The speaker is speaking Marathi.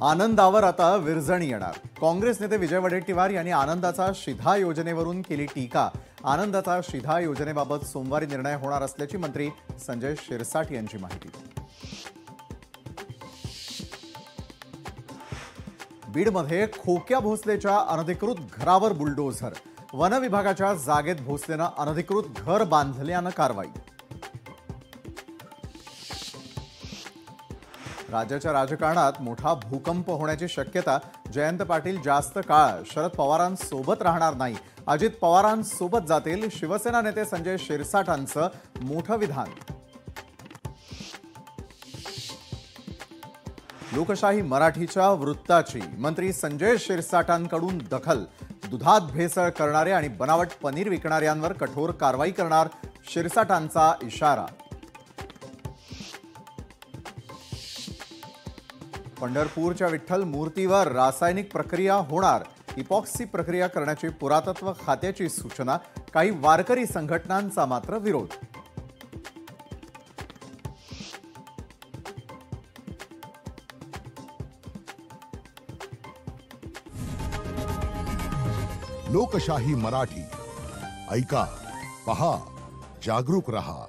आनंदावर आता विरजण येणार। काँग्रेस नेते विजय वडेट्टीवार यांनी आनंदाचा शिधा योजनेवरून केली टीका। आनंदाचा शिधा योजनेबाबत सोमवारी निर्णय होणार असल्याची मंत्री संजय शिरसाट यांची माहिती। बीडमध्ये खोक्या भोसलेच्या अनधिकृत घरावर बुलडोझर। वन विभागाच्या जागेत भोसलेनं अनधिकृत घर बांधल्यानं कारवाई। राज्याच्या राजकारणात मोठा भूकंप होण्याची शक्यता। जयंत पाटील जास्त काळ शरद पवारांसोबत राहणार नाही, अजित पवारांसोबत जातील। शिवसेना नेते संजय शिरसाटांचं मोठं विधान। लोकशाही मराठीच्या वृत्ताची मंत्री संजय शिरसाटांकडून दखल। दुधात भेसळ करणारे आणि बनावट पनीर विकणाऱ्यांवर कठोर कारवाई करणार, शिरसाटांचा इशारा। पंढरपूरच्या विठ्ठल मूर्तीवर रासायनिक प्रक्रिया होणार। इपॉक्सी प्रक्रिया करण्याची पुरातत्व खात्याची सूचना। काही वारकरी संघटनांचा मात्र विरोध। लोकशाही मराठी ऐका, पहा, जागरूक रहा।